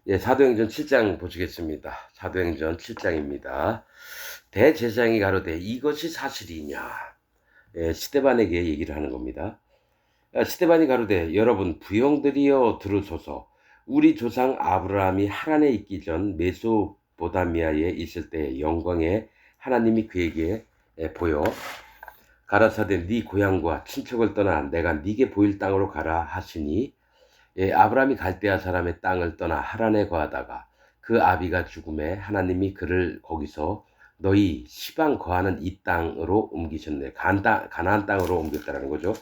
예, 사도행전 7장 보시겠습니다. 사도행전 7장입니다. 대제사장이 가로되 이것이 사실이냐? 예, 스데반에게 얘기를 하는 겁니다. 스데반이 가로되 여러분 부형들이여 들으소서. 우리 조상 아브라함이 하란에 있기 전 메소보다미아에 있을 때 영광에 하나님이 그에게 보여 가라사대 네 고향과 친척을 떠나 내가 네게 보일 땅으로 가라 하시니 아브라함이 갈대아 사람의 땅을 떠나 하란에 거하다가 그 아비가 죽음에 하나님이 그를 거기서 너희 시방 거하는 이 땅으로 옮기셨네. 가나안 땅으로 옮겼다라는 거죠.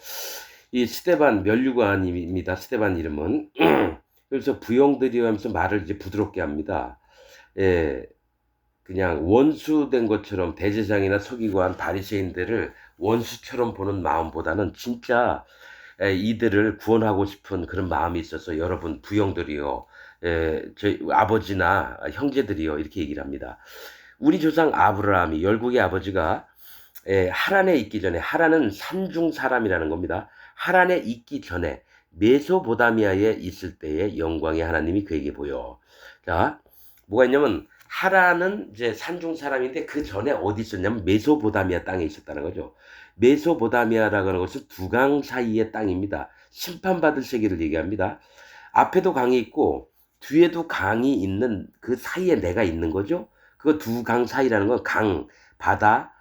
이 스데반 면류관입니다. 스데반 이름은 그래서 부용들이여 하면서 말을 이제 부드럽게 합니다. 예, 그냥 원수된 것처럼 대제사장이나 서기관 바리새인들을 원수처럼 보는 마음보다는 진짜 이들을 구원하고 싶은 그런 마음이 있어서 여러분 부형들이요, 저희 아버지나 형제들이요 이렇게 얘기를 합니다. 우리 조상 아브라함이 열국의 아버지가 하란에 있기 전에, 하란은 산중 사람이라는 겁니다. 하란에 있기 전에 메소보다미아에 있을 때의 영광의 하나님이 그에게 보여. 자, 뭐가 있냐면 하란은 이제 산중 사람인데 그 전에 어디 있었냐면 메소보다미아 땅에 있었다는 거죠. 메소보다미아라고 하는 것은 두 강 사이의 땅입니다. 심판받을 세계를 얘기합니다. 앞에도 강이 있고 뒤에도 강이 있는 그 사이에 내가 있는 거죠. 그 두 강 사이라는 건 강, 바다,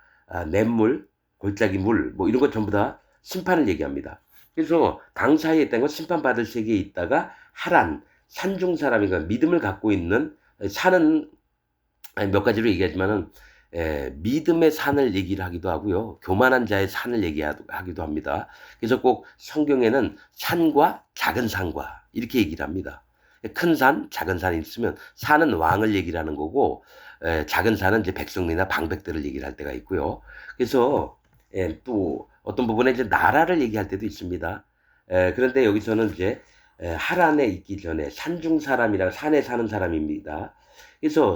냇물, 골짜기 물, 뭐 이런 것 전부 다 심판을 얘기합니다. 그래서 강 사이에 있다는 건 심판받을 세계에 있다가 하란, 산중 사람이니까 믿음을 갖고 있는 산은 몇 가지로 얘기하지만은 믿음의 산을 얘기를 하기도 하고요. 교만한 자의 산을 얘기하기도 합니다. 그래서 꼭 성경에는 산과 작은 산과 이렇게 얘기를 합니다. 큰 산, 작은 산이 있으면 산은 왕을 얘기를 하는 거고 작은 산은 이제 백성이나 방백들을 얘기를 할 때가 있고요. 그래서 또 어떤 부분에 이제 나라를 얘기할 때도 있습니다. 그런데 여기서는 이제 하란에 있기 전에 산중 사람이라 산에 사는 사람입니다. 그래서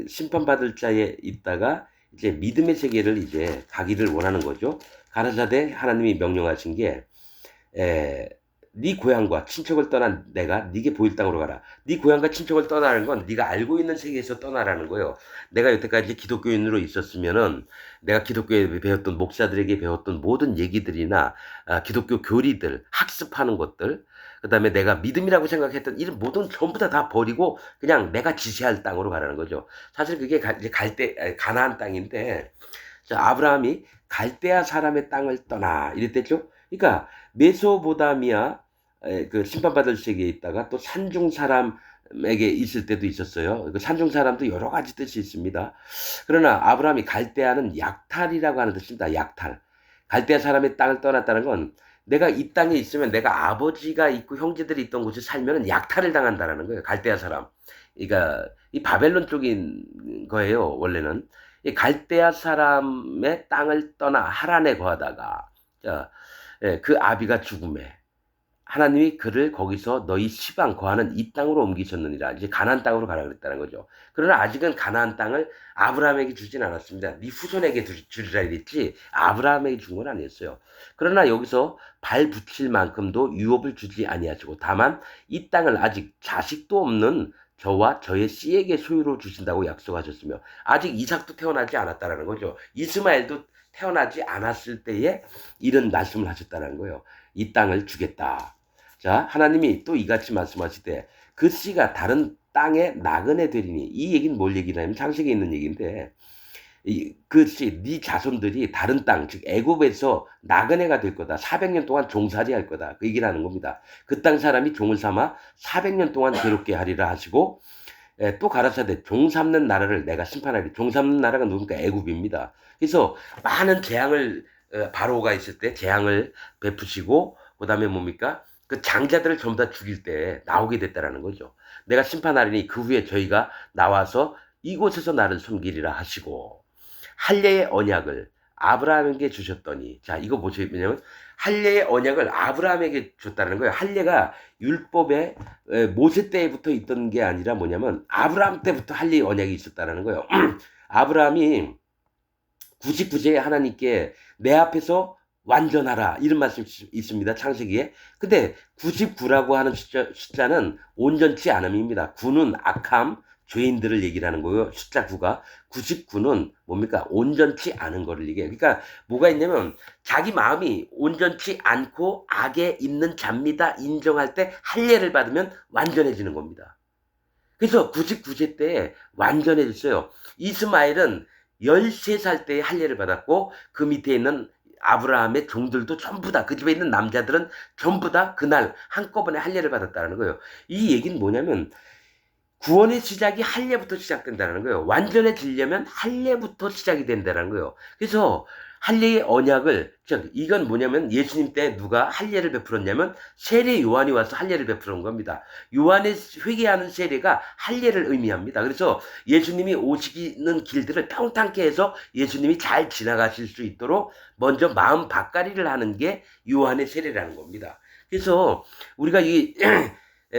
심판받을 자에 있다가 이제 믿음의 세계를 이제 가기를 원하는 거죠. 가라사대 하나님이 명령하신 게 네 고향과 친척을 떠난 내가 네게 보일 땅으로 가라. 네 고향과 친척을 떠나는 건 네가 알고 있는 세계에서 떠나라는 거예요. 내가 여태까지 기독교인으로 있었으면은 내가 기독교에 배웠던 목사들에게 배웠던 모든 얘기들이나 기독교 교리들 학습하는 것들 그다음에 내가 믿음이라고 생각했던 이런 모든 전부 다 버리고 그냥 내가 지시할 땅으로 가라는 거죠. 사실 그게 이제 가나안 땅인데 아브라함이 갈대아 사람의 땅을 떠나 이랬댔죠. 그러니까 메소보다미아 그 심판받을 세계에 있다가 또 산중 사람에게 있을 때도 있었어요. 그 산중 사람도 여러 가지 뜻이 있습니다. 그러나 아브라함이 갈대아는 약탈이라고 하는 뜻입니다. 약탈. 갈대아 사람의 땅을 떠났다는 건 내가 이 땅에 있으면 내가 아버지가 있고 형제들이 있던 곳에 살면 약탈을 당한다는 거예요. 갈대아 사람. 그러니까 이 바벨론 쪽인 거예요. 원래는. 이 갈대아 사람의 땅을 떠나 하란에 거하다가 그 아비가 죽음에 하나님이 그를 거기서 너희 시방 거하는 이 땅으로 옮기셨느니라. 이제 가나안 땅으로 가라 그랬다는 거죠. 그러나 아직은 가나안 땅을 아브라함에게 주진 않았습니다. 네 후손에게 주리라 이랬지 아브라함에게 준 건 아니었어요. 그러나 여기서 발 붙일 만큼도 유업을 주지 아니하시고 다만 이 땅을 아직 자식도 없는 저와 저의 씨에게 소유로 주신다고 약속하셨으며 아직 이삭도 태어나지 않았다라는 거죠. 이스마엘도 태어나지 않았을 때에 이런 말씀을 하셨다는 거예요. 이 땅을 주겠다. 자, 하나님이 또 이같이 말씀하시되 그 씨가 다른 땅에 나그네 되리니 이 얘기는 뭘 얘기냐면 창세기에 있는 얘기인데 그 씨, 네 자손들이 다른 땅, 즉 애굽에서 나그네가 될 거다. 400년 동안 종살이 할 거다. 그 얘기를 하는 겁니다. 그 땅 사람이 종을 삼아 400년 동안 괴롭게 하리라 하시고 또 가라사대 종 삼는 나라를 내가 심판하리. 종 삼는 나라가 누굽니까? 애굽입니다. 그래서 많은 재앙을 바로가 있을 때 재앙을 베푸시고 그다음에 뭡니까? 그 장자들을 전부 다 죽일 때 나오게 됐다라는 거죠. 내가 심판하리니 그 후에 저희가 나와서 이곳에서 나를 섬기리라 하시고 할례의 언약을 아브라함에게 주셨더니 자 이거 보시면 할례의 언약을 아브라함에게 줬다는 거예요. 할례가 율법에 모세 때부터 있던 게 아니라 뭐냐면 아브라함 때부터 할례의 언약이 있었다는 거예요. 아브라함이 99세에 하나님께 내 앞에서 완전하라 이런 말씀이 있습니다. 창세기에. 근데 99라고 하는 숫자는 온전치 않음입니다. 9는 악함, 죄인들을 얘기를 하는 거고요. 숫자 9가 99는 뭡니까? 온전치 않은 거를 얘기해요. 그러니까 뭐가 있냐면 자기 마음이 온전치 않고 악에 있는 자입니다. 인정할 때 할례를 받으면 완전해지는 겁니다. 그래서 99세 때에 완전해졌어요. 이스마엘은 13살 때에 할례를 받았고 그 밑에 있는 아브라함의 종들도 전부 다 그 집에 있는 남자들은 전부 다 그날 한꺼번에 할례를 받았다는 거예요. 이 얘기는 뭐냐면 구원의 시작이 할례부터 시작된다는 거예요. 완전해지려면 할례부터 시작이 된다는 거예요. 그래서 할례의 언약을 즉 이건 뭐냐면 예수님 때 누가 할례를 베풀었냐면 세례 요한이 와서 할례를 베푸는 겁니다. 요한의 회개하는 세례가 할례를 의미합니다. 그래서 예수님이 오시는 길들을 평탄케 해서 예수님이 잘 지나가실 수 있도록 먼저 마음 바꿔리를 하는 게 요한의 세례라는 겁니다. 그래서 우리가 이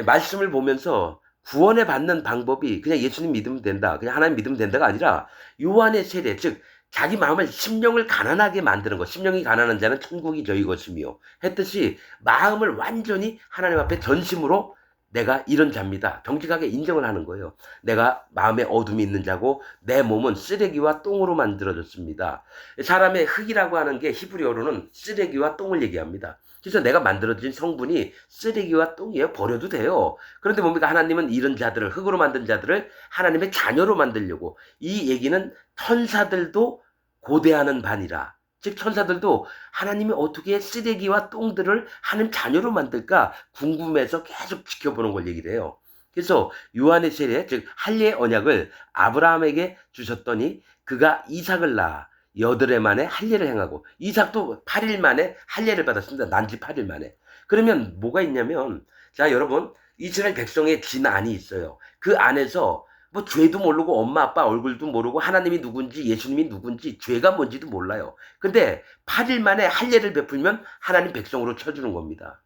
말씀을 보면서 구원에 받는 방법이 그냥 예수님 믿으면 된다, 그냥 하나님 믿으면 된다가 아니라 요한의 세례, 즉 자기 마음을 심령을 가난하게 만드는 것. 심령이 가난한 자는 천국이 저희 것이며 했듯이 마음을 완전히 하나님 앞에 전심으로 내가 이런 자입니다. 정직하게 인정을 하는 거예요. 내가 마음에 어둠이 있는 자고 내 몸은 쓰레기와 똥으로 만들어졌습니다. 사람의 흙이라고 하는 게 히브리어로는 쓰레기와 똥을 얘기합니다. 그래서 내가 만들어진 성분이 쓰레기와 똥이에요. 버려도 돼요. 그런데 뭡니까? 하나님은 이런 자들을, 흙으로 만든 자들을 하나님의 자녀로 만들려고. 이 얘기는 천사들도 고대하는 바니라. 즉 천사들도 하나님이 어떻게 쓰레기와 똥들을 하나님 자녀로 만들까 궁금해서 계속 지켜보는 걸 얘기를 해요. 그래서 요한의 세례, 즉 할례의 언약을 아브라함에게 주셨더니 그가 이삭을 낳아 8해 만에 할례를 행하고 이삭도 8일 만에 할례를 받았습니다. 난지 8일 만에. 그러면 뭐가 있냐면 자 여러분 이스라엘 백성의 진안이 있어요. 그 안에서 뭐 죄도 모르고 엄마 아빠 얼굴도 모르고 하나님이 누군지 예수님이 누군지 죄가 뭔지도 몰라요. 근데 8일 만에 할례를 베풀면 하나님 백성으로 쳐주는 겁니다.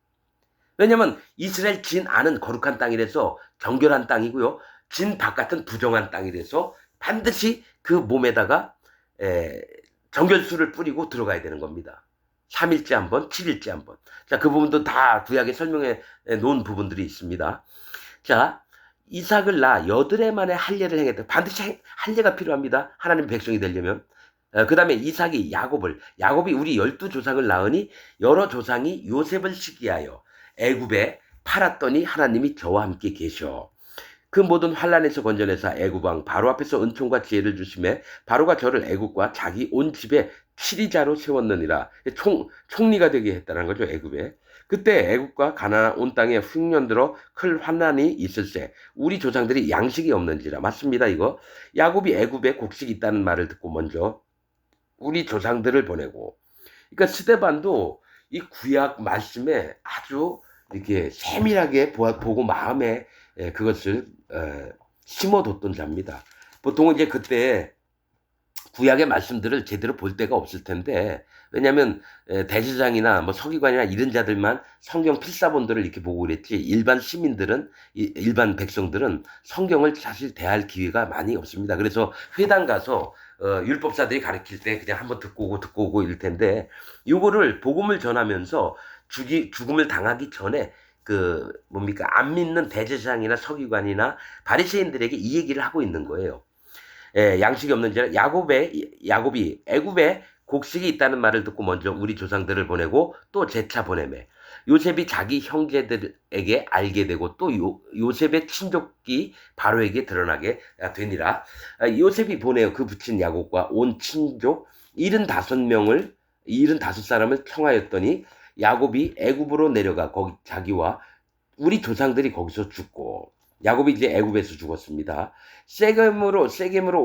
왜냐면 이스라엘 진 안은 거룩한 땅이라서 정결한 땅이고요. 진 바깥은 부정한 땅이라서 반드시 그 몸에다가 정결수를 뿌리고 들어가야 되는 겁니다. 3일째 한 번, 7일째 한 번. 자, 그 부분도 다 구약에 설명해 놓은 부분들이 있습니다. 자, 이삭을 낳아 8해 만에 할례를 행했다. 반드시 할례가 필요합니다. 하나님 백성이 되려면. 그 다음에 이삭이 야곱이 우리 12조상을 낳으니 여러 조상이 요셉을 시기하여 애굽에 팔았더니 하나님이 저와 함께 계셔. 그 모든 환란에서 건져내사 애굽 왕 바로 앞에서 은총과 지혜를 주심에 바로가 저를 애굽과 자기 온 집에 치리자로 세웠느니라. 총리가 되게 했다는 거죠. 애굽에. 그때 애굽과 가나안 온 땅에 흉년들어 큰 환난이 있을세. 우리 조상들이 양식이 없는지라. 맞습니다. 이거. 야곱이 애굽에 곡식이 있다는 말을 듣고 먼저 우리 조상들을 보내고. 그러니까 스데반도 이 구약 말씀에 아주 이렇게 세밀하게 보고 마음에 그것을 심어뒀던 자입니다. 보통은 이제 그때 구약의 말씀들을 제대로 볼 데가 없을 텐데 왜냐하면 대제사장이나 뭐 서기관이나 이런 자들만 성경 필사본들을 이렇게 보고 그랬지 일반 시민들은 일반 백성들은 성경을 사실 대할 기회가 많이 없습니다. 그래서 회당 가서 율법사들이 가르칠 때 그냥 한번 듣고 오고 이럴 텐데 요거를 복음을 전하면서 죽음을 당하기 전에 그 뭡니까 안 믿는 대제사장이나 서기관이나 바리새인들에게 이 얘기를 하고 있는 거예요. 양식이 없는 자는 야곱이 애굽에 곡식이 있다는 말을 듣고 먼저 우리 조상들을 보내고 또 재차 보내매 요셉이 자기 형제들에게 알게 되고 또 요셉의 친족이 바로에게 드러나게 되니라. 요셉이 보내어 그 붙인 야곱과 온 친족 75사람을 청하였더니 야곱이 애굽으로 내려가 거기 자기와 우리 조상들이 거기서 죽고 야곱이 이제 애굽에서 죽었습니다. 세겜으로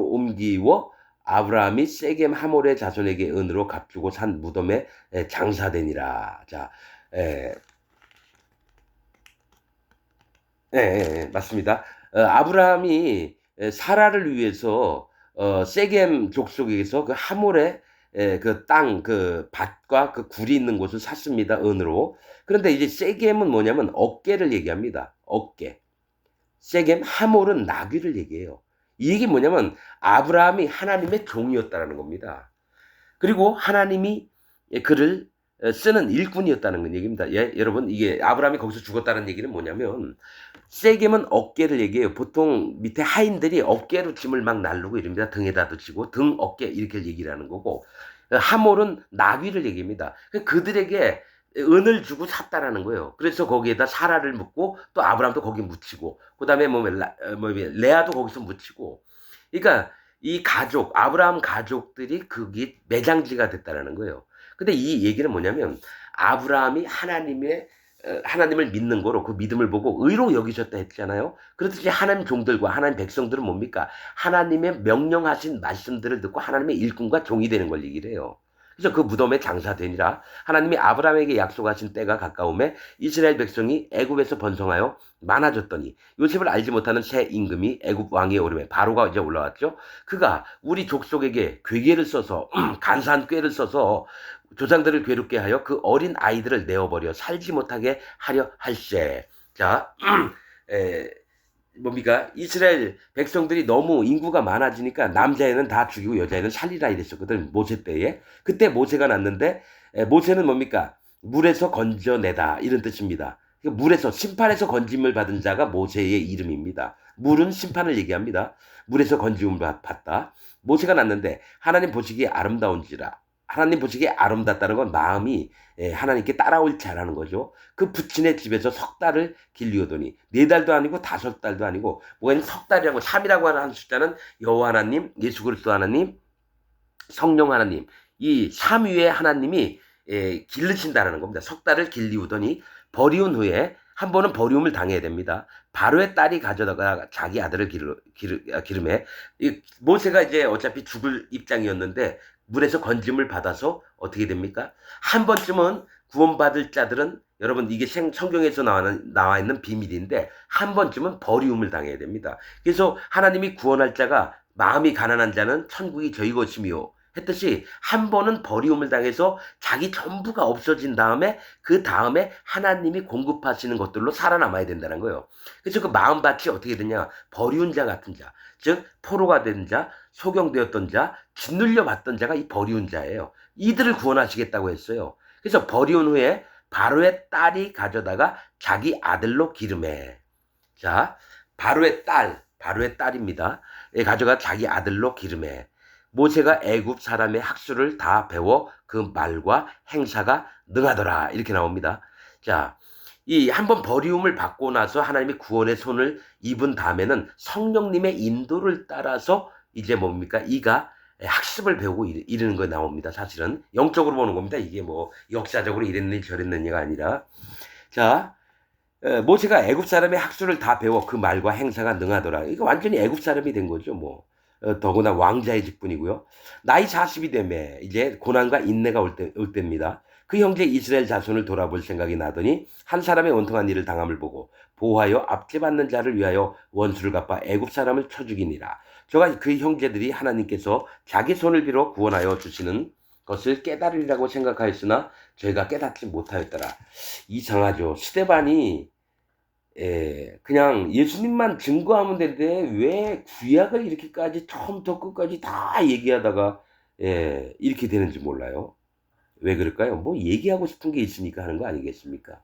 옮기워 아브라함이 세겜 하몰의 자손에게 은으로 값주고 산 무덤에 장사되니라. 자, 맞습니다. 아브라함이 사라를 위해서 세겜 족속에서 그 하몰의 그 땅, 그 밭과 그 굴이 있는 곳을 샀습니다. 은으로. 그런데 이제 세겜은 뭐냐면 어깨를 얘기합니다. 어깨. 세겜, 하몰은 나귀를 얘기해요. 이 얘기 뭐냐면 아브라함이 하나님의 종이었다라는 겁니다. 그리고 하나님이 그를 쓰는 일꾼이었다는 얘기입니다. 예, 여러분 이게 아브라함이 거기서 죽었다는 얘기는 뭐냐면 세겜은 어깨를 얘기해요. 보통 밑에 하인들이 어깨로 짐을 막 나르고 이럽니다. 등에다도 지고 등, 어깨 이렇게 얘기를 하는 거고 하몰은 나귀를 얘기합니다. 그들에게 은을 주고 샀다라는 거예요. 그래서 거기에다 사라를 묻고 또 아브라함도 거기 묻히고 그다음에 레아도 거기서 묻히고 그러니까 이 가족 아브라함 가족들이 그게 매장지가 됐다라는 거예요. 근데 이 얘기는 뭐냐면 아브라함이 하나님을 믿는 거로 그 믿음을 보고 의로 여기셨다 했잖아요. 그렇듯이 하나님 종들과 하나님 백성들은 뭡니까? 하나님의 명령하신 말씀들을 듣고 하나님의 일꾼과 종이 되는 걸 얘기를 해요. 그래서 그 무덤에 장사되니라 하나님이 아브라함에게 약속하신 때가 가까움에 이스라엘 백성이 애굽에서 번성하여 많아졌더니 요셉을 알지 못하는 새 임금이 애굽 왕위에 오르매 바로가 이제 올라왔죠. 그가 우리 족속에게 괴계를 써서 간사한 꾀를 써서 조상들을 괴롭게 하여 그 어린 아이들을 내어버려 살지 못하게 하려 할세. 자, 뭡니까? 이스라엘 백성들이 너무 인구가 많아지니까 남자애는 다 죽이고 여자애는 살리라 이랬었거든. 모세 때에. 그때 모세가 났는데 모세는 뭡니까? 물에서 건져내다 이런 뜻입니다. 물에서 심판에서 건짐을 받은 자가 모세의 이름입니다. 물은 심판을 얘기합니다. 물에서 건짐을 받다. 모세가 났는데 하나님 보시기에 아름다운지라. 하나님 보시기에 아름답다는 건 마음이 하나님께 따라올 자라는 거죠. 그 부친의 집에서 석 달을 길리우더니 4달도 아니고 5달도 아니고 뭐가 석 달이라고 3이라고 하는 숫자는 여호와 하나님, 예수 그리스도 하나님, 성령 하나님 이 삼위의 하나님이 기르신다라는 겁니다. 석 달을 길리우더니 버리운 후에 한 번은 버리움을 당해야 됩니다. 바로의 딸이 가져다가 자기 아들을 기름에 모세가 이제 어차피 죽을 입장이었는데 물에서 건짐을 받아서 어떻게 됩니까? 한 번쯤은 구원받을 자들은 여러분 이게 성경에서 나와 있는 비밀인데 한 번쯤은 버리움을 당해야 됩니다. 그래서 하나님이 구원할 자가 마음이 가난한 자는 천국이 저희 것이며 했듯이 한 번은 버리움을 당해서 자기 전부가 없어진 다음에 그 다음에 하나님이 공급하시는 것들로 살아남아야 된다는 거예요. 그래서 그 마음밭이 어떻게 되냐? 버리운 자 같은 자, 즉 포로가 된 자, 소경되었던 자, 짓눌려 받던 자가 이 버리운 자예요. 이들을 구원하시겠다고 했어요. 그래서 버리운 후에 바로의 딸이 가져다가 자기 아들로 기름해. 자, 바로의 딸입니다. 가져가 자기 아들로 기름해. 모세가 애굽 사람의 학수를 다 배워 그 말과 행사가 능하더라. 이렇게 나옵니다. 자, 이 한번 버리움을 받고 나서 하나님의 구원의 손을 입은 다음에는 성령님의 인도를 따라서 이제 뭡니까? 이가 학습을 배우고 이러는 거 나옵니다. 사실은 영적으로 보는 겁니다. 이게 뭐 역사적으로 이랬느니 저랬느니가 아니라 자, 모세가 애굽 사람의 학수를 다 배워 그 말과 행사가 능하더라. 이거 완전히 애굽 사람이 된 거죠. 뭐 더구나 왕자의 직분이고요. 나이 40이 되매 이제 고난과 인내가 올 때입니다. 그 형제 이스라엘 자손을 돌아볼 생각이 나더니 한 사람의 원통한 일을 당함을 보고 보호하여 압제받는 자를 위하여 원수를 갚아 애굽 사람을 쳐 죽이니라. 저가 그 형제들이 하나님께서 자기 손을 빌어 구원하여 주시는 것을 깨달으리라고 생각하였으나 저희가 깨닫지 못하였더라. 이상하죠. 스데반이 그냥 예수님만 증거하면 되는데 왜 구약을 이렇게까지 처음부터 끝까지 다 얘기하다가 이렇게 되는지 몰라요. 왜 그럴까요? 뭐 얘기하고 싶은 게 있으니까 하는 거 아니겠습니까?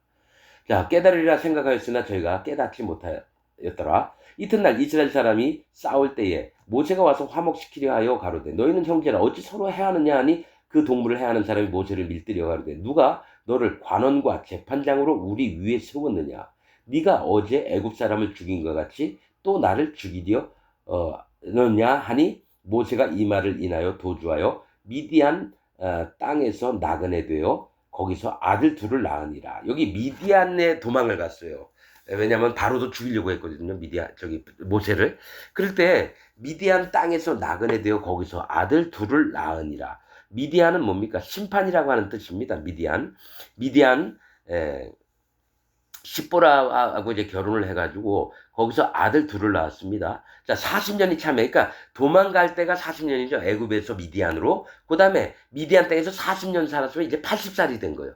자, 깨달으리라 생각하였으나 저희가 깨닫지 못하였더라. 이튿날 이스라엘 사람이 싸울 때에 모세가 와서 화목시키려 하여 가로되 너희는 형제라 어찌 서로 해하느냐 하니 그 동물을 해하는 사람이 모세를 밀들여 가로되 누가 너를 관원과 재판장으로 우리 위에 세웠느냐? 네가 어제 애굽 사람을 죽인 것 같이 또 나를 죽이려 느냐 하니 모세가 이 말을 인하여 도주하여 미디안 땅에서 나그네 되어 거기서 아들 둘을 낳으니라. 여기 미디안에 도망을 갔어요. 왜냐하면 바로도 죽이려고 했거든요. 모세를. 그럴 때 미디안 땅에서 나그네 되어 거기서 아들 둘을 낳으니라. 미디안은 뭡니까? 심판이라고 하는 뜻입니다. 미디안 십보라하고 이제 결혼을 해가지고 거기서 아들 둘을 낳았습니다. 자, 40년이 참에, 그러니까 도망갈 때가 40년이죠. 애굽에서 미디안으로. 그 다음에 미디안 땅에서 40년 살았으면 이제 80살이 된 거예요.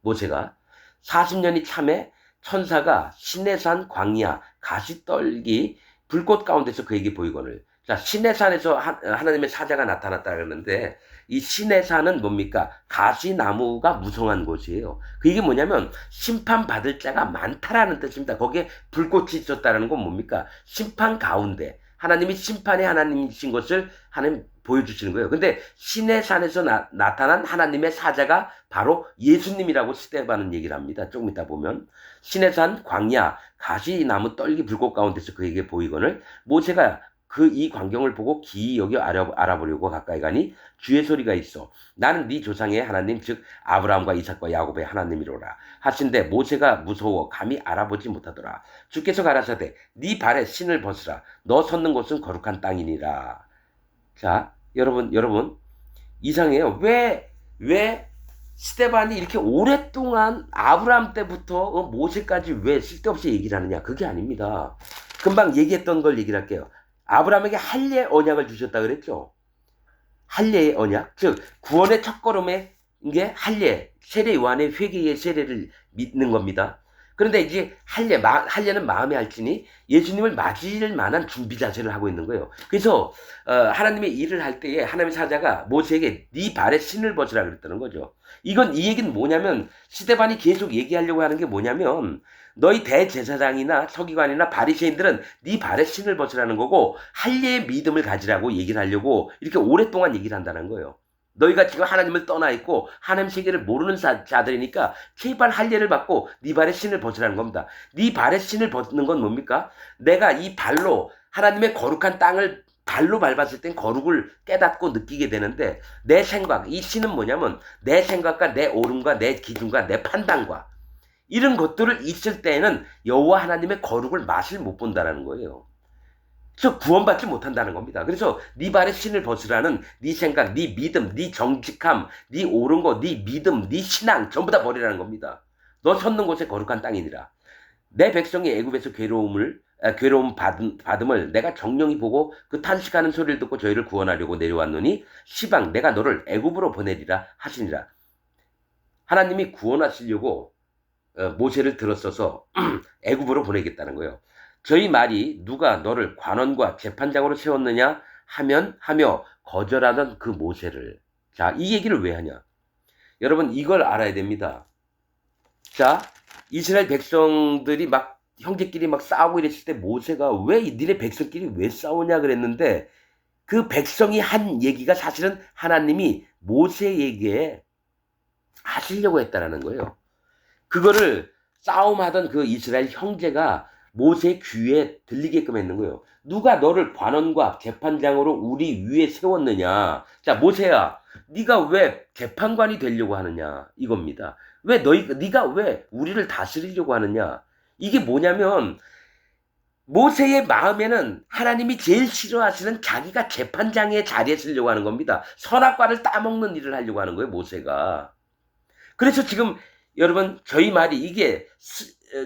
모세가. 40년이 참에 천사가 시내산 광야 가시떨기 불꽃 가운데서 그에게 보이거늘. 자, 시내산에서 하나님의 사자가 나타났다 그러는데 이 시내산은 뭡니까? 가시나무가 무성한 곳이에요. 그 이게 뭐냐면 심판받을 자가 많다라는 뜻입니다. 거기에 불꽃이 있었다는 건 뭡니까? 심판 가운데 하나님이 심판의 하나님이신 것을 하나님 보여주시는 거예요. 근데 시내산에서 나타난 하나님의 사자가 바로 예수님이라고 스데반은 얘기를 합니다. 조금 이따 보면 시내산 광야 가시나무 떨기 불꽃 가운데서 그에게 보이거늘 모세가 이 광경을 보고 기이 여겨 알아보려고 가까이 가니 주의 소리가 있어 나는 네 조상의 하나님 즉 아브라함과 이삭과 야곱의 하나님이로라 하신데 모세가 무서워 감히 알아보지 못하더라. 주께서 가라사대 네 발에 신을 벗으라 너 섰는 곳은 거룩한 땅이니라. 자 여러분 이상해요. 왜 스데반이 이렇게 오랫동안 아브라함 때부터 모세까지 왜 쓸데없이 얘기를 하느냐? 그게 아닙니다. 금방 얘기했던 걸 얘기를 할게요. 아브라함에게 할례 언약을 주셨다 그랬죠. 할례의 언약, 즉 구원의 첫걸음에 이게 할례, 세례 요한의 회개의 세례를 믿는 겁니다. 그런데 이제 할례는 마음에 할지니 예수님을 맞을 만한 준비 자세를 하고 있는 거예요. 그래서 하나님의 일을 할 때에 하나님의 사자가 모세에게 네 발에 신을 벗으라 그랬다는 거죠. 이 얘기는 뭐냐면 스데반이 계속 얘기하려고 하는 게 뭐냐면 너희 대제사장이나 서기관이나 바리새인들은 네 발에 신을 벗으라는 거고 할례의 믿음을 가지라고 얘기를 하려고 이렇게 오랫동안 얘기를 한다는 거예요. 너희가 지금 하나님을 떠나 있고 하나님 세계를 모르는 자들이니까 제발 할례를 받고 네 발에 신을 벗으라는 겁니다. 네 발에 신을 벗는 건 뭡니까? 내가 이 발로 하나님의 거룩한 땅을 발로 밟았을 땐 거룩을 깨닫고 느끼게 되는데 내 생각, 이 신은 뭐냐면 내 생각과 내 옳음과 내 기준과 내 판단과 이런 것들을 있을 때에는 여호와 하나님의 거룩을 맛을 못 본다라는 거예요. 그래서 구원받지 못한다는 겁니다. 그래서 네 발에 신을 벗으라는 네 생각, 네 믿음, 네 정직함, 네 옳은 거, 네 믿음, 네 신앙 전부 다 버리라는 겁니다. 너 섰는 곳에 거룩한 땅이니라. 내 백성이 애굽에서 괴로움 받음을 내가 정령이 보고 그 탄식하는 소리를 듣고 저희를 구원하려고 내려왔노니 시방 내가 너를 애굽으로 보내리라 하시니라. 하나님이 구원하시려고 모세를 들었어서 애굽으로 보내겠다는 거예요. 저희 말이 누가 너를 관원과 재판장으로 세웠느냐 하며 거절하던 그 모세를. 자, 이 얘기를 왜 하냐? 여러분 이걸 알아야 됩니다. 자, 이스라엘 백성들이 막 형제끼리 막 싸우고 이랬을 때 모세가 왜 니네 백성끼리 왜 싸우냐 그랬는데 그 백성이 한 얘기가 사실은 하나님이 모세에게 하시려고 했다라는 거예요. 그거를 싸움하던 그 이스라엘 형제가 모세의 귀에 들리게끔 했는 거예요. 누가 너를 관원과 재판장으로 우리 위에 세웠느냐? 자, 모세야, 네가 왜 재판관이 되려고 하느냐? 이겁니다. 네가 왜 우리를 다스리려고 하느냐? 이게 뭐냐면 모세의 마음에는 하나님이 제일 싫어하시는 자기가 재판장의 자리에 쓰려고 하는 겁니다. 선악과를 따먹는 일을 하려고 하는 거예요, 모세가. 그래서 지금 여러분 저희 말이 이게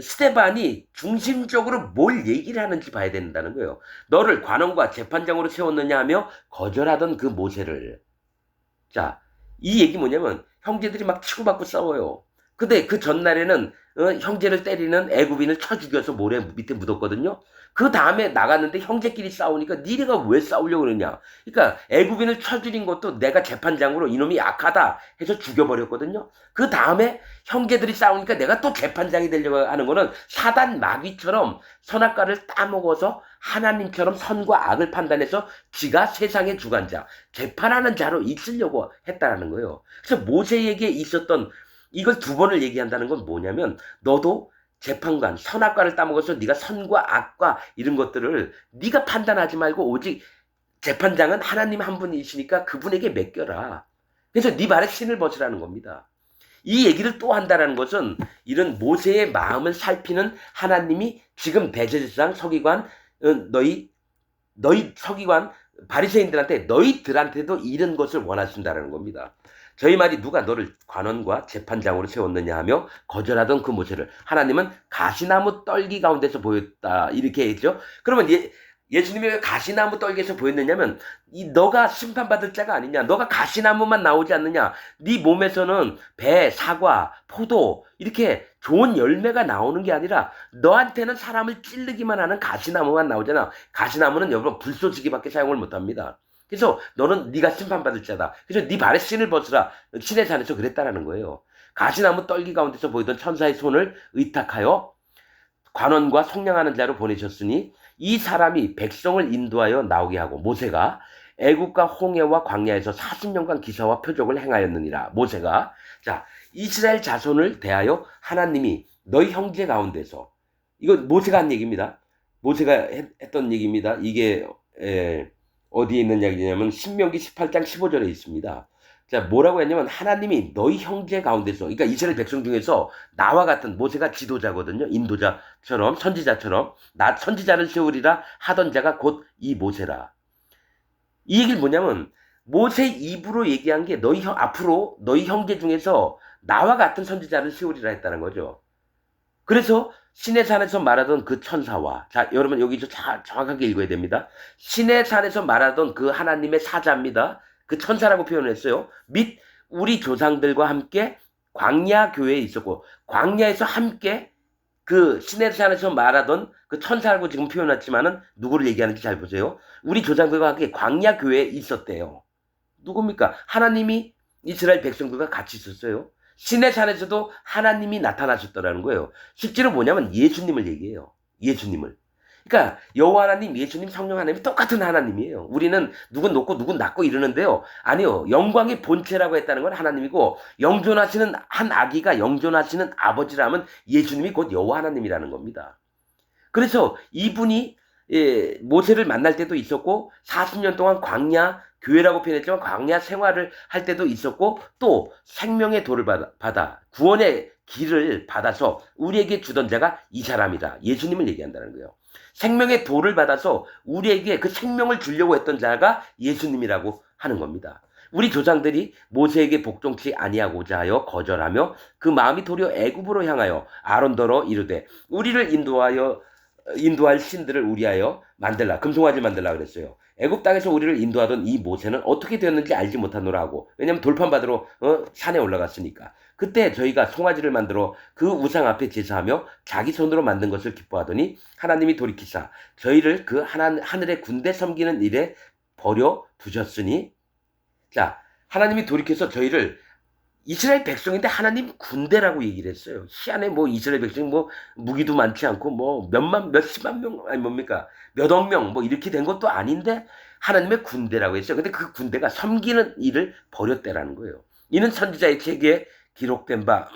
스데반이 중심적으로 뭘 얘기를 하는지 봐야 된다는 거예요. 너를 관원과 재판장으로 세웠느냐 하며 거절하던 그 모세를. 자, 이 얘기 뭐냐면 형제들이 막 치고받고 싸워요. 근데 그 전날에는 형제를 때리는 애굽인을 쳐 죽여서 모래 밑에 묻었거든요. 그 다음에 나갔는데 형제끼리 싸우니까 니네가 왜 싸우려고 그러냐. 그러니까 애굽인을 쳐 죽인 것도 내가 재판장으로 이놈이 약하다 해서 죽여버렸거든요. 그 다음에 형제들이 싸우니까 내가 또 재판장이 되려고 하는 거는 사단 마귀처럼 선악과를 따먹어서 하나님처럼 선과 악을 판단해서 지가 세상의 주관자, 재판하는 자로 있으려고 했다라는 거예요. 그래서 모세에게 있었던 이걸 두 번을 얘기한다는 건 뭐냐면 너도 재판관, 선악과를 따먹어서 네가 선과 악과 이런 것들을 네가 판단하지 말고 오직 재판장은 하나님 한 분이시니까 그분에게 맡겨라. 그래서 네 발에 신을 벗으라는 겁니다. 이 얘기를 또 한다는 것은 이런 모세의 마음을 살피는 하나님이 지금 대제사장 서기관 너희 서기관 바리새인들한테 너희들한테도 이런 것을 원하신다는 겁니다. 저희 말이 누가 너를 관원과 재판장으로 세웠느냐 하며 거절하던 그 모세를 하나님은 가시나무 떨기 가운데서 보였다 이렇게 했죠. 그러면 예수님이 왜 가시나무 떨기에서 보였느냐면 너가 심판받을 자가 아니냐. 너가 가시나무만 나오지 않느냐. 네 몸에서는 배, 사과, 포도 이렇게 좋은 열매가 나오는 게 아니라 너한테는 사람을 찌르기만 하는 가시나무만 나오잖아. 가시나무는 여러분 불쏘시개밖에 사용을 못합니다. 그래서 너는 네가 심판받을 자다. 그래서 네 발에 신을 벗으라. 신의 산에서 그랬다라는 거예요. 가시나무 떨기 가운데서 보이던 천사의 손을 의탁하여 관원과 속량하는 자로 보내셨으니 이 사람이 백성을 인도하여 나오게 하고 모세가 애국과 홍해와 광야에서 40년간 기사와 표적을 행하였느니라. 모세가 자 이스라엘 자손을 대하여 하나님이 너희 형제 가운데서 이거 모세가 한 얘기입니다. 모세가 했던 얘기입니다. 이게 어디에 있는 얘기냐면 신명기 18장 15절에 있습니다. 자 뭐라고 했냐면 하나님이 너희 형제 가운데서 그러니까 이스라엘 백성 중에서 나와 같은 모세가 지도자거든요. 인도자처럼 선지자처럼 나 선지자를 세우리라 하던 자가 곧 이 모세라. 이 얘기는 뭐냐면 모세 입으로 얘기한 게 앞으로 너희 형제 중에서 나와 같은 선지자를 세우리라 했다는 거죠. 그래서 신의 산에서 말하던 그 천사와 자 여러분 여기서 정확하게 읽어야 됩니다. 신의 산에서 말하던 그 하나님의 사자입니다. 그 천사라고 표현했어요. 및 우리 조상들과 함께 광야 교회에 있었고 광야에서 함께 그 신의 산에서 말하던 그 천사라고 지금 표현했지만은 누구를 얘기하는지 잘 보세요. 우리 조상들과 함께 광야 교회에 있었대요. 누굽니까? 하나님이 이스라엘 백성들과 같이 있었어요. 신의 산에서도 하나님이 나타나셨더라는 거예요. 실제로 뭐냐면 예수님을 얘기해요. 예수님을. 그러니까 여호와 하나님, 예수님, 성령 하나님이 똑같은 하나님이에요. 우리는 누군 높고 누군 낮고 이러는데요. 아니요. 영광의 본체라고 했다는 건 하나님이고 영존하시는 한 아기가 영존하시는 아버지라면 예수님이 곧 여호와 하나님이라는 겁니다. 그래서 이분이 모세를 만날 때도 있었고 40년 동안 광야 교회라고 표현했지만 광야 생활을 할 때도 있었고 또 생명의 도를 받아 구원의 길을 받아서 우리에게 주던 자가 이 사람이다. 예수님을 얘기한다는 거예요. 생명의 도를 받아서 우리에게 그 생명을 주려고 했던 자가 예수님이라고 하는 겁니다. 우리 조상들이 모세에게 복종치 아니하고자 하여 거절하며 그 마음이 도리어 애굽으로 향하여 아론더러 이르되 우리를 인도할 신들을 우리하여 만들라. 금송아지 만들라 그랬어요. 애굽 땅에서 우리를 인도하던 이 모세는 어떻게 되었는지 알지 못하노라 하고 왜냐하면 돌판 받으러 산에 올라갔으니까 그때 저희가 송아지를 만들어 그 우상 앞에 제사하며 자기 손으로 만든 것을 기뻐하더니 하나님이 돌이키사 저희를 그 하늘의 군대 섬기는 일에 버려 두셨으니 자 하나님이 돌이켜서 저희를 이스라엘 백성인데 하나님 군대라고 얘기를 했어요. 희한해 뭐 이스라엘 백성이 뭐 무기도 많지 않고 뭐 몇십만 명 아니 뭡니까 몇억 명 뭐 이렇게 된 것도 아닌데 하나님의 군대라고 했어요. 근데 그 군대가 섬기는 일을 버렸대라는 거예요. 이는 선지자의 책에 기록된 바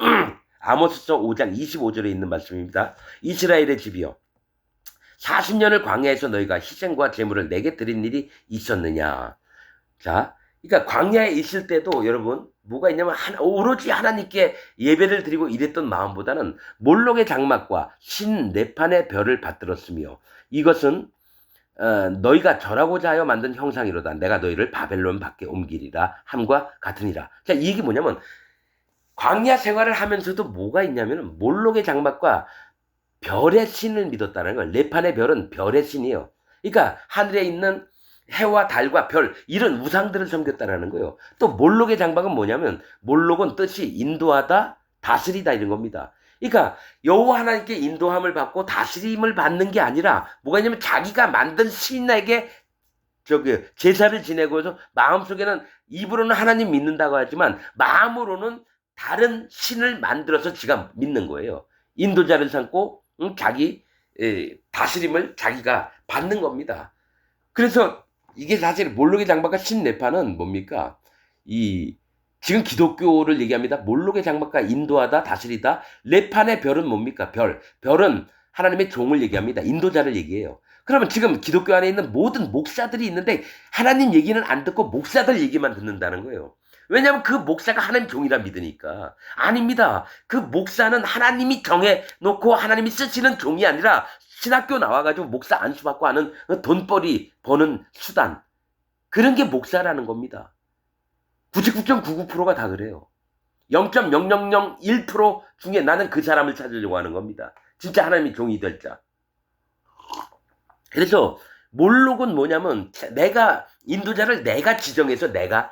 아모스서 5장 25절에 있는 말씀입니다. 이스라엘의 집이여 40년을 광야에서 너희가 희생과 제물을 내게 드린 일이 있었느냐. 자 그러니까 광야에 있을 때도 여러분 뭐가 있냐면 오로지 하나님께 예배를 드리고 이랬던 마음보다는 몰록의 장막과 신 네판의 별을 받들었으며 이것은 너희가 절하고자 하여 만든 형상이로다. 내가 너희를 바벨론 밖에 옮기리라 함과 같으니라. 자, 이 얘기 뭐냐면 광야 생활을 하면서도 뭐가 있냐면 몰록의 장막과 별의 신을 믿었다는 걸. 네판의 별은 별의 신이에요. 그러니까 하늘에 있는 해와 달과 별 이런 우상들을 섬겼다라는 거예요. 또 몰록의 장막은 뭐냐면 몰록은 뜻이 인도하다 다스리다 이런 겁니다. 그러니까 여호와 하나님께 인도함을 받고 다스림을 받는 게 아니라 뭐가 있냐면 자기가 만든 신에게 제사를 지내고서 마음속에는 입으로는 하나님 믿는다고 하지만 마음으로는 다른 신을 만들어서 지가 믿는 거예요. 인도자를 삼고 자기 다스림을 자기가 받는 겁니다. 그래서 이게 사실 몰록의 장막과 신네파는 뭡니까? 지금 기독교를 얘기합니다. 몰록의 장막과 인도하다, 다스리다. 네판의 별은 뭡니까? 별은 하나님의 종을 얘기합니다. 인도자를 얘기해요. 그러면 지금 기독교 안에 있는 모든 목사들이 있는데 하나님 얘기는 안 듣고 목사들 얘기만 듣는다는 거예요. 왜냐하면 그 목사가 하나님 종이라 믿으니까. 아닙니다. 그 목사는 하나님이 정해놓고 하나님이 쓰시는 종이 아니라 신학교 나와가지고 목사 안수받고 하는 돈벌이 버는 수단. 그런 게 목사라는 겁니다. 99.99%가 다 그래요. 0.0001% 중에 나는 그 사람을 찾으려고 하는 겁니다. 진짜 하나님이 종이 될 자. 그래서 몰록은 뭐냐면 인도자를 내가 지정해서 내가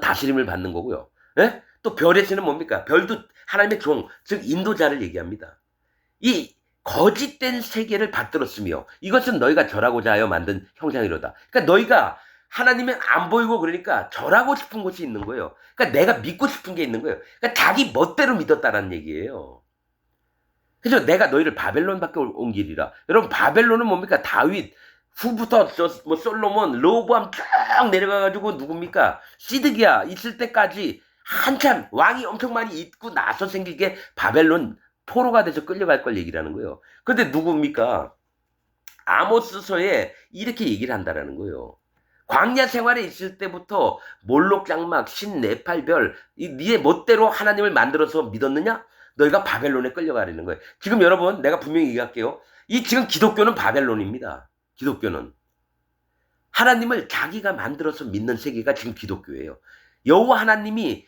다스림을 받는 거고요. 예? 또 별의 신은 뭡니까? 별도 하나님의 종, 즉 인도자를 얘기합니다. 이 거짓된 세계를 받들었으며 이것은 너희가 절하고자 하여 만든 형상이로다. 그러니까 너희가 하나님은 안 보이고 그러니까 절하고 싶은 곳이 있는 거예요. 그러니까 내가 믿고 싶은 게 있는 거예요. 그러니까 자기 멋대로 믿었다라는 얘기예요. 그래서 내가 너희를 바벨론밖에 온 길이라. 여러분 바벨론은 뭡니까? 다윗 후부터 뭐 솔로몬, 로보암 쭉 내려가가지고 누굽니까? 시드기야 있을 때까지 한참 왕이 엄청 많이 있고 나서 생기게 바벨론 포로가 돼서 끌려갈 걸 얘기라는 거예요. 근데 누굽니까? 아모스서에 이렇게 얘기를 한다라는 거예요. 광야 생활에 있을 때부터 몰록 장막, 신 네팔별, 니의 멋대로 하나님을 만들어서 믿었느냐? 너희가 바벨론에 끌려가려는 거예요. 지금 여러분, 내가 분명히 얘기할게요. 이 지금 기독교는 바벨론입니다. 기독교는. 하나님을 자기가 만들어서 믿는 세계가 지금 기독교예요. 여호와 하나님이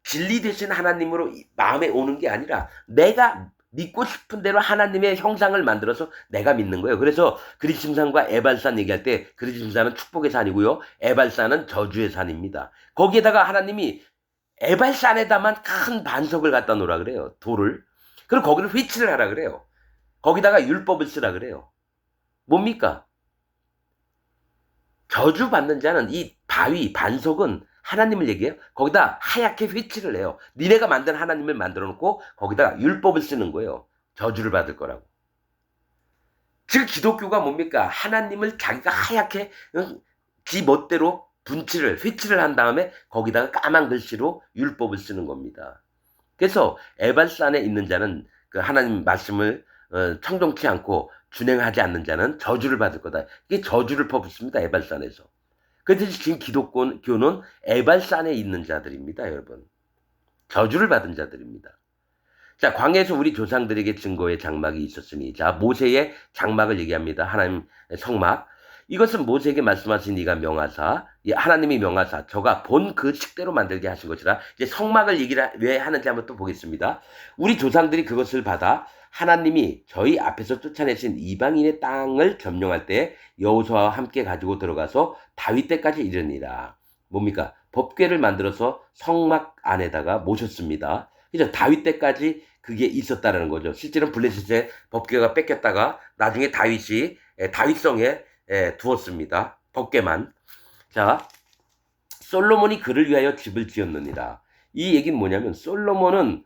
진리 되신 하나님으로 마음에 오는 게 아니라 내가 믿고 싶은 대로 하나님의 형상을 만들어서 내가 믿는 거예요. 그래서 그리심산과 에발산 얘기할 때 그리심산은 축복의 산이고요. 에발산은 저주의 산입니다. 거기에다가 하나님이 에발산에다만 큰 반석을 갖다 놓으라 그래요. 돌을. 그리고 거기를 휘치를 하라 그래요. 거기다가 율법을 쓰라 그래요. 뭡니까? 저주받는 자는 이 바위, 반석은 하나님을 얘기해요. 거기다 하얗게 휘치를 해요. 니네가 만든 하나님을 만들어 놓고 거기다가 율법을 쓰는 거예요. 저주를 받을 거라고. 즉 기독교가 뭡니까? 하나님을 자기가 하얗게 지 멋대로 분칠을, 휘치를 한 다음에 거기다가 까만 글씨로 율법을 쓰는 겁니다. 그래서 에발산에 있는 자는 그 하나님 말씀을 청종치 않고 준행하지 않는 자는 저주를 받을 거다. 이게 저주를 퍼붓습니다. 에발산에서. 그래서 지금 기독교는 에발산에 있는 자들입니다. 여러분. 저주를 받은 자들입니다. 자, 광야에서 우리 조상들에게 증거의 장막이 있었으니, 자, 모세의 장막을 얘기합니다. 하나님 성막. 이것은 모세에게 말씀하신 이가 명하사, 하나님이 명하사, 저가 본 그 식대로 만들게 하신 것이라. 이제 성막을 얘기를 왜 하는지 한번 또 보겠습니다. 우리 조상들이 그것을 받아 하나님이 저희 앞에서 쫓아내신 이방인의 땅을 점령할 때 여호수아와 함께 가지고 들어가서 다윗 때까지 이르니라. 뭡니까? 법궤를 만들어서 성막 안에다가 모셨습니다. 그죠? 다윗 때까지 그게 있었다라는 거죠. 실제로는 블레셋의 법궤가 뺏겼다가 나중에 다윗이 다윗성에 두었습니다. 법궤만. 자, 솔로몬이 그를 위하여 집을 지었느니라. 이 얘기는 뭐냐면 솔로몬은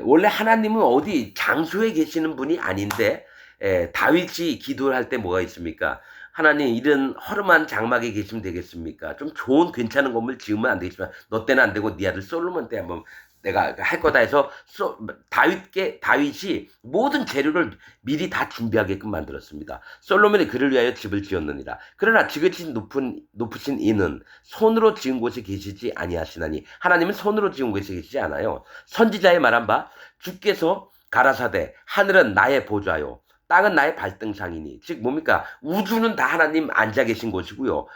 원래 하나님은 어디 장소에 계시는 분이 아닌데 다윗이 기도를 할 때 뭐가 있습니까? 하나님 이런 허름한 장막에 계시면 되겠습니까? 좀 좋은 괜찮은 건물 지으면 안 되겠지만 너 때는 안 되고 네 아들 솔로몬 때 한번 내가 할 거다 해서 다윗이 모든 재료를 미리 다 준비하게끔 만들었습니다. 솔로몬이 그를 위하여 집을 지었느니라. 그러나 지극히 높으신 이는 손으로 지은 곳에 계시지 아니하시나니. 하나님은 손으로 지은 곳에 계시지 않아요. 선지자의 말한 바 주께서 가라사대 하늘은 나의 보좌요 땅은 나의 발등상이니. 즉 뭡니까? 우주는 다 하나님 앉아 계신 곳이고요.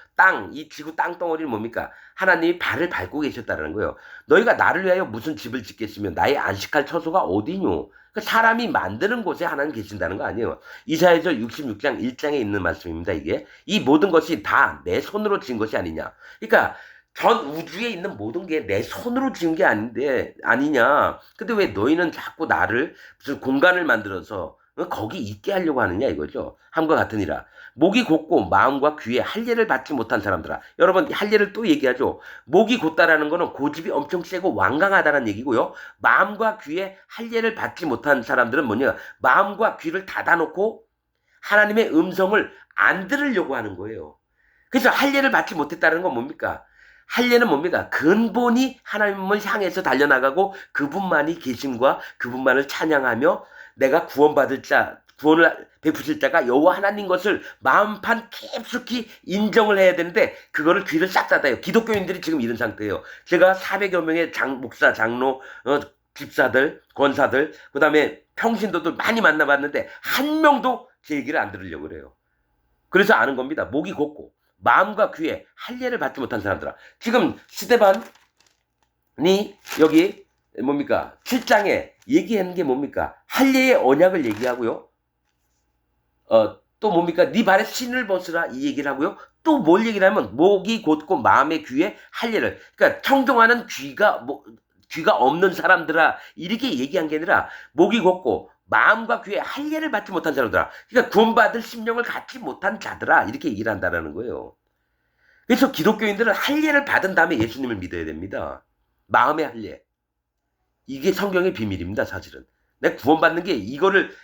이 지구 땅덩어리는 뭡니까? 하나님이 발을 밟고 계셨다는 거예요. 너희가 나를 위하여 무슨 집을 짓겠으며 나의 안식할 처소가 어디뇨? 그러니까 사람이 만드는 곳에 하나님 계신다는 거 아니에요. 이사야서 66장 1장에 있는 말씀입니다. 이게 이 모든 것이 다 내 손으로 지은 것이 아니냐. 그러니까 전 우주에 있는 모든 게 내 손으로 지은 게 아니냐. 근데 왜 너희는 자꾸 나를 무슨 공간을 만들어서 거기 있게 하려고 하느냐 이거죠. 함과 같으니라. 목이 곧고 마음과 귀에 할례를 받지 못한 사람들아. 여러분 할례를 또 얘기하죠. 목이 곧다라는 거는 고집이 엄청 세고 완강하다는 얘기고요. 마음과 귀에 할례를 받지 못한 사람들은 뭐냐. 마음과 귀를 닫아놓고 하나님의 음성을 안 들으려고 하는 거예요. 그래서 할례를 받지 못했다는 건 뭡니까? 할례는 뭡니까? 근본이 하나님을 향해서 달려나가고 그분만이 계심과 그분만을 찬양하며 내가 구원받을 구원을 베푸실 자가 여호와 하나님 것을 마음판 깊숙이 인정을 해야 되는데 그거를 귀를 싹 닫아요. 기독교인들이 지금 이런 상태예요. 제가 400여 명의 목사, 장로, 집사들, 권사들, 그 다음에 평신도들 많이 만나봤는데 한 명도 제 얘기를 안 들으려고 그래요. 그래서 아는 겁니다. 목이 곧고 마음과 귀에 할례를 받지 못한 사람들아. 지금 스데반이 여기 뭡니까? 7장에 얘기하는 게 뭡니까? 할례의 언약을 얘기하고요. 또 뭡니까? 네 발에 신을 벗으라 이 얘기를 하고요. 또 뭘 얘기를 하면 목이 곧고 마음의 귀에 할례를. 그러니까 청종하는 귀가 없는 사람들아 이렇게 얘기한 게 아니라 목이 곧고 마음과 귀에 할례를 받지 못한 사람들아. 그러니까 구원받을 심령을 갖지 못한 자들아 이렇게 얘기를 한다는 거예요. 그래서 기독교인들은 할례를 받은 다음에 예수님을 믿어야 됩니다. 마음의 할례. 이게 성경의 비밀입니다, 사실은. 내가 구원받는 게 이거를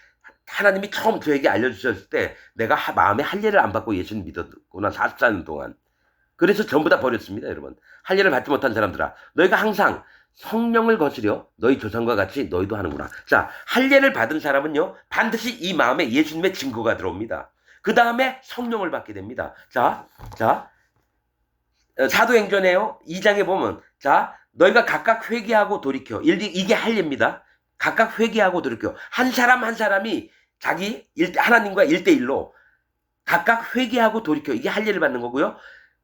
하나님이 처음 저에게 알려주셨을 때 내가 마음의 할례를 안 받고 예수님 믿었구나, 44년 동안. 그래서 전부 다 버렸습니다, 여러분. 할례를 받지 못한 사람들아, 너희가 항상 성령을 거스려 너희 조상과 같이 너희도 하는구나. 자, 할례를 받은 사람은요, 반드시 이 마음에 예수님의 증거가 들어옵니다. 그 다음에 성령을 받게 됩니다. 자, 사도행전에요, 2장에 보면, 자, 너희가 각각 회개하고 돌이켜. 이게 할례입니다. 각각 회개하고 돌이켜. 한 사람 한 사람이 자기 하나님과 1대1로 각각 회개하고 돌이켜. 이게 할례를 받는 거고요.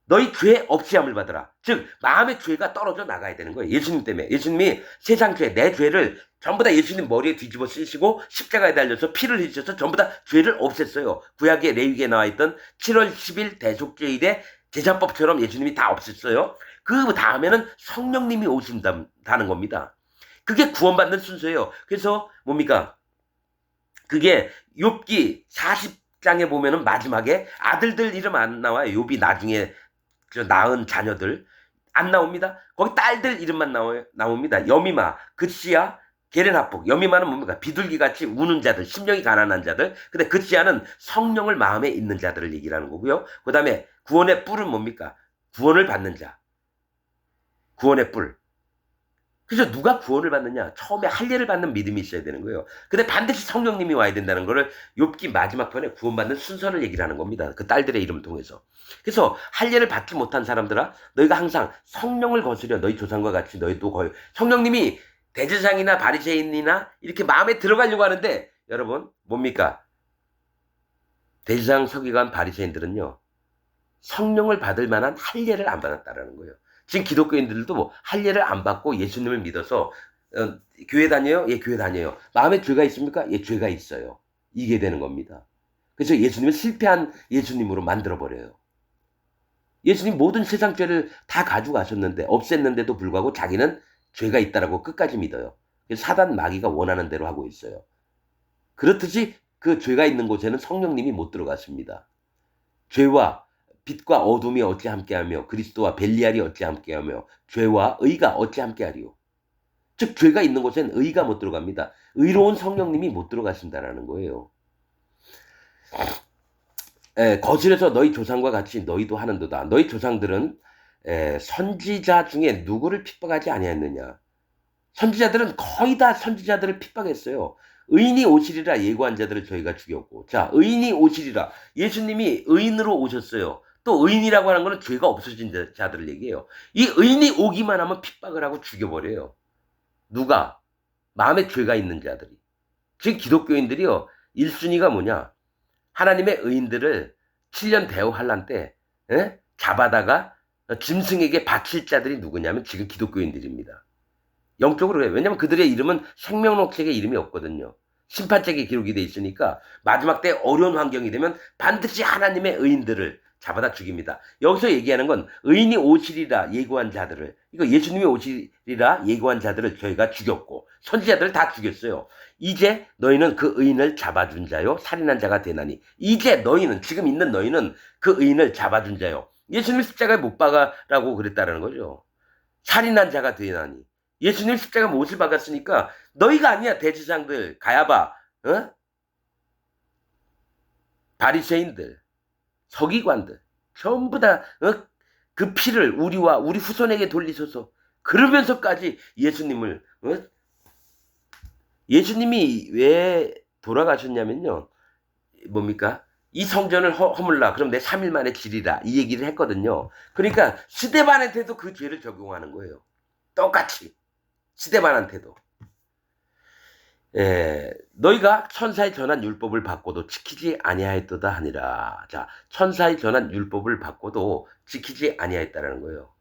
너희 죄 없이함을 받으라. 즉 마음의 죄가 떨어져 나가야 되는 거예요. 예수님 때문에. 예수님이 세상 죄, 내 죄를 전부 다 예수님 머리에 뒤집어 쓰시고 십자가에 달려서 피를 흘리셔서 전부 다 죄를 없앴어요. 구약의 레위기에 나와 있던 7월 10일 대속죄일에 제사법처럼 예수님이 다 없앴어요. 그 다음에는 성령님이 오신다는 겁니다. 그게 구원받는 순서예요. 그래서 뭡니까? 그게 욥기 40장에 보면은 마지막에 아들들 이름 안 나와요. 욥이 나중에 낳은 자녀들 안 나옵니다. 거기 딸들 이름만 나옵니다. 여미마, 그시야, 게렌하폭. 여미마는 뭡니까? 비둘기같이 우는 자들, 심령이 가난한 자들. 근데 그시야는 성령을 마음에 있는 자들을 얘기하는 거고요. 그 다음에 구원의 뿔은 뭡니까? 구원을 받는 자. 구원의 뿔. 그래서 누가 구원을 받느냐? 처음에 할례를 받는 믿음이 있어야 되는 거예요. 근데 반드시 성령님이 와야 된다는 거를 욥기 마지막 편에 구원받는 순서를 얘기를 하는 겁니다. 그 딸들의 이름을 통해서. 그래서 할례를 받지 못한 사람들아, 너희가 항상 성령을 거스려 너희 조상과 같이 너희도 거의 성령님이 대제사장이나 바리새인이나 이렇게 마음에 들어가려고 하는데 여러분 뭡니까? 대제사장, 서기관, 바리새인들은요 성령을 받을 만한 할례를 안 받았다라는 거예요. 지금 기독교인들도 할례를 안 받고 예수님을 믿어서 교회 다녀요? 예, 교회 다녀요. 마음에 죄가 있습니까? 예, 죄가 있어요. 이게 되는 겁니다. 그래서 예수님을 실패한 예수님으로 만들어버려요. 예수님 모든 세상 죄를 다 가져가셨는데 없앴는데도 불구하고 자기는 죄가 있다라고 끝까지 믿어요. 사단 마귀가 원하는 대로 하고 있어요. 그렇듯이 그 죄가 있는 곳에는 성령님이 못 들어갔습니다. 죄와 빛과 어둠이 어찌 함께하며 그리스도와 벨리알이 어찌 함께하며 죄와 의가 어찌 함께하리요. 즉 죄가 있는 곳엔 의가 못 들어갑니다. 의로운 성령님이 못 들어가신다라는 거예요. 거실에서 너희 조상과 같이 너희도 하는도다. 너희 조상들은 선지자 중에 누구를 핍박하지 아니하였느냐. 선지자들은 거의 다 선지자들을 핍박했어요. 의인이 오시리라 예고한 자들을 저희가 죽였고. 자, 의인이 오시리라. 예수님이 의인으로 오셨어요. 또 의인이라고 하는 것은 죄가 없어진 자들을 얘기해요. 이 의인이 오기만 하면 핍박을 하고 죽여버려요. 누가? 마음에 죄가 있는 자들이. 지금 기독교인들이요. 1순위가 뭐냐? 하나님의 의인들을 7년 대우 환란 때 잡아다가 짐승에게 바칠 자들이 누구냐면 지금 기독교인들입니다. 영적으로 그래요. 왜냐하면 그들의 이름은 생명록책에 이름이 없거든요. 심판책에 기록이 돼 있으니까 마지막 때 어려운 환경이 되면 반드시 하나님의 의인들을 잡아다 죽입니다. 여기서 얘기하는 건 의인이 오시리라 예고한 자들을, 이거 예수님이 오시리라 예고한 자들을 저희가 죽였고 선지자들을 다 죽였어요. 이제 너희는 그 의인을 잡아준 자요 살인한 자가 되나니. 이제 너희는, 지금 있는 너희는 그 의인을 잡아준 자요. 예수님 십자가에 못 박아라고 그랬다는 거죠. 살인한 자가 되나니. 예수님 십자가 못을 박았으니까 너희가 아니야. 대제사장들, 가야바, 바리새인들, 서기관들 전부 다 그 피를 우리와 우리 후손에게 돌리소서. 그러면서까지 예수님을 예수님이 왜 돌아가셨냐면요. 뭡니까? 이 성전을 허물라. 그럼 내 3일 만에 지리라. 이 얘기를 했거든요. 그러니까 스데반한테도 그 죄를 적용하는 거예요. 똑같이. 스데반한테도. 너희가 천사의 전한 율법을 받고도 지키지 아니하였도다 하니라. 자, 천사의 전한 율법을 받고도 지키지 아니하였다라는 거예요.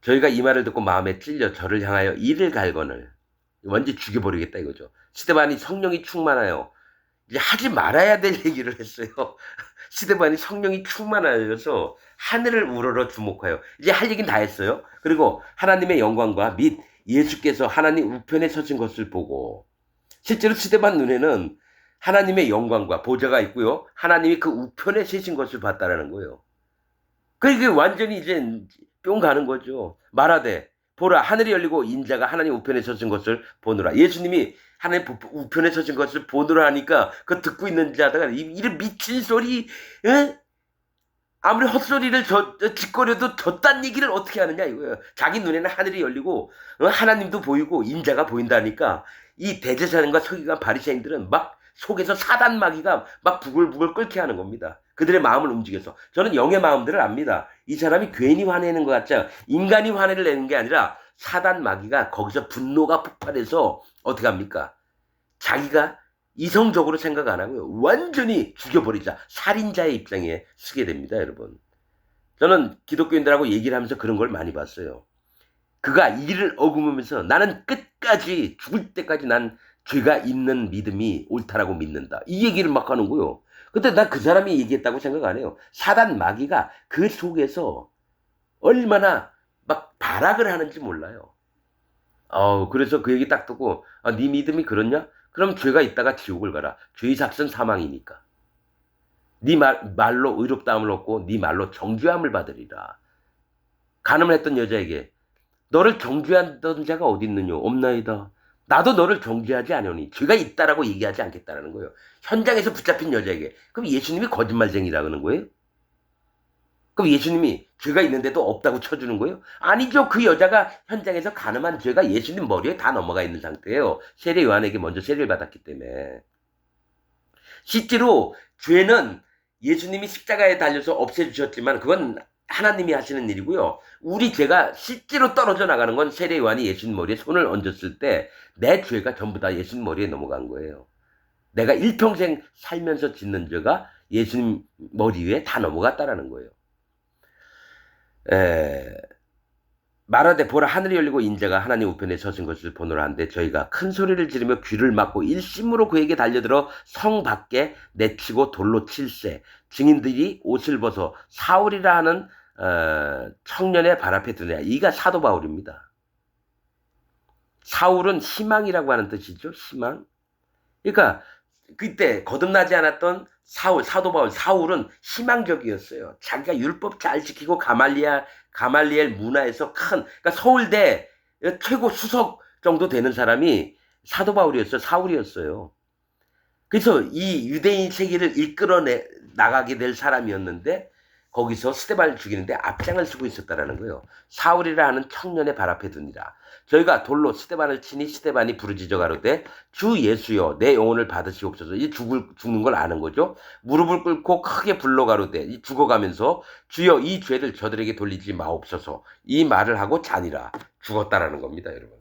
저희가 이 말을 듣고 마음에 찔려 저를 향하여 이를 갈거늘 먼저 죽여버리겠다 이거죠. 스데반이 성령이 충만하여 이제 하지 말아야 될 얘기를 했어요. 스데반이 성령이 충만하여서 하늘을 우러러 주목하여 이제 할 얘기는 다 했어요. 그리고 하나님의 영광과 및 예수께서 하나님 우편에 서신 것을 보고, 실제로 스데반 눈에는 하나님의 영광과 보좌가 있고요. 하나님이 그 우편에 세신 것을 봤다라는 거예요. 그게 완전히 이제 뿅 가는 거죠. 말하되 보라 하늘이 열리고 인자가 하나님 우편에 서신 것을 보노라. 예수님이 하나님 우편에 서신 것을 보노라 하니까 그 듣고 있는 자다가 이런 미친 소리, 에? 아무리 헛소리를 짓거려도 저딴 얘기를 어떻게 하느냐 이거예요. 자기 눈에는 하늘이 열리고 하나님도 보이고 인자가 보인다니까 이 대제사장과 서기관 바리새인들은 막 속에서 사단 마귀가 막 부글부글 끓게 하는 겁니다. 그들의 마음을 움직여서. 저는 영의 마음들을 압니다. 이 사람이 괜히 화내는 것 같죠. 인간이 화내를 내는 게 아니라 사단 마귀가 거기서 분노가 폭발해서 어떻게 합니까? 자기가 이성적으로 생각 안 하고요. 완전히 죽여버리자. 살인자의 입장에 서게 됩니다, 여러분. 저는 기독교인들하고 얘기를 하면서 그런 걸 많이 봤어요. 그가 이를 어금으면서 나는 끝까지 죽을 때까지 난 죄가 있는 믿음이 옳다라고 믿는다. 이 얘기를 막 하는 거요. 근데 난 그 사람이 얘기했다고 생각 안 해요. 사단 마귀가 그 속에서 얼마나 막 발악을 하는지 몰라요. 그래서 그 얘기 딱 듣고 네 믿음이 그렇냐? 그럼 죄가 있다가 지옥을 가라. 죄의 삭은 사망이니까. 네 말로 의롭다함을 얻고 네 말로 정죄함을 받으리라. 간음을 했던 여자에게 너를 정죄하던 자가 어디 있느냐? 없나이다. 나도 너를 정죄하지 않으니 죄가 있다라고 얘기하지 않겠다라는 거예요. 현장에서 붙잡힌 여자에게. 그럼 예수님이 거짓말쟁이라는 거예요? 그럼 예수님이 죄가 있는데도 없다고 쳐주는 거예요? 아니죠. 그 여자가 현장에서 간음한 죄가 예수님 머리에 다 넘어가 있는 상태예요. 세례 요한에게 먼저 세례를 받았기 때문에. 실제로 죄는 예수님이 십자가에 달려서 없애주셨지만 그건 하나님이 하시는 일이고요. 우리 죄가 실제로 떨어져 나가는 건 세례 요한이 예수님 머리에 손을 얹었을 때 내 죄가 전부 다 예수님 머리에 넘어간 거예요. 내가 일평생 살면서 짓는 죄가 예수님 머리 위에 다 넘어갔다라는 거예요. 말하되 보라 하늘이 열리고 인자가 하나님 우편에 서신 것을 보노라 한데 저희가 큰 소리를 지르며 귀를 막고 일심으로 그에게 달려들어 성 밖에 내치고 돌로 칠세. 증인들이 옷을 벗어 사울이라 하는 청년의 발 앞에 드느냐. 이가 사도 바울입니다. 사울은 희망이라고 하는 뜻이죠. 희망. 그러니까 그때 거듭나지 않았던 사도 바울, 사울은 희망적이었어요. 자기가 율법 잘 지키고 가말리엘 문화에서 그러니까 서울대 최고 수석 정도 되는 사람이 사도 바울이었어요. 사울이었어요. 그래서 이 유대인 세계를 이끌어 나가게 될 사람이었는데 거기서 스데반을 죽이는데 앞장을 서고 있었다라는 거예요. 사울이라 하는 청년의 발 앞에 두니라. 저희가 돌로 스데반을 치니 스데반이 부르짖어 가로되 주 예수여 내 영혼을 받으시옵소서. 이 죽는 걸 아는 거죠. 무릎을 꿇고 크게 불러 가로되 죽어가면서 주여 이 죄를 저들에게 돌리지 마옵소서. 이 말을 하고 자니라. 죽었다라는 겁니다, 여러분.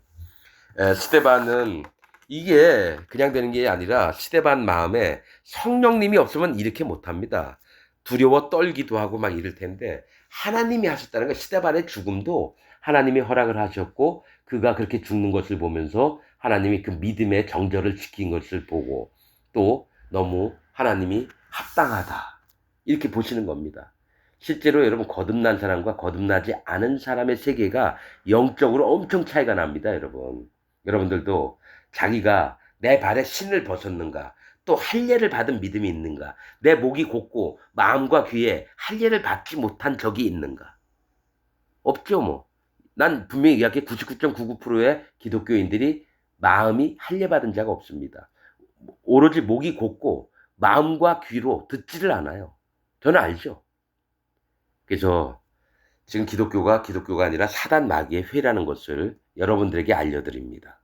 스데반은 이게 그냥 되는 게 아니라 스데반 마음에 성령님이 없으면 이렇게 못합니다. 두려워 떨기도 하고 막 이럴 텐데 하나님이 하셨다는 거. 스데반의 죽음도 하나님이 허락을 하셨고 그가 그렇게 죽는 것을 보면서 하나님이 그 믿음의 정절을 지킨 것을 보고 또 너무 하나님이 합당하다 이렇게 보시는 겁니다. 실제로 여러분 거듭난 사람과 거듭나지 않은 사람의 세계가 영적으로 엄청 차이가 납니다. 여러분들도 자기가 내 발에 신을 벗었는가 또 할례를 받은 믿음이 있는가? 내 목이 곧고 마음과 귀에 할례를 받지 못한 적이 있는가? 없죠, 뭐. 난 분명히 얘기할게 99.99%의 기독교인들이 마음이 할례 받은 자가 없습니다. 오로지 목이 곧고 마음과 귀로 듣지를 않아요. 저는 알죠. 그래서 지금 기독교가 아니라 사단 마귀의 회라는 것을 여러분들에게 알려드립니다.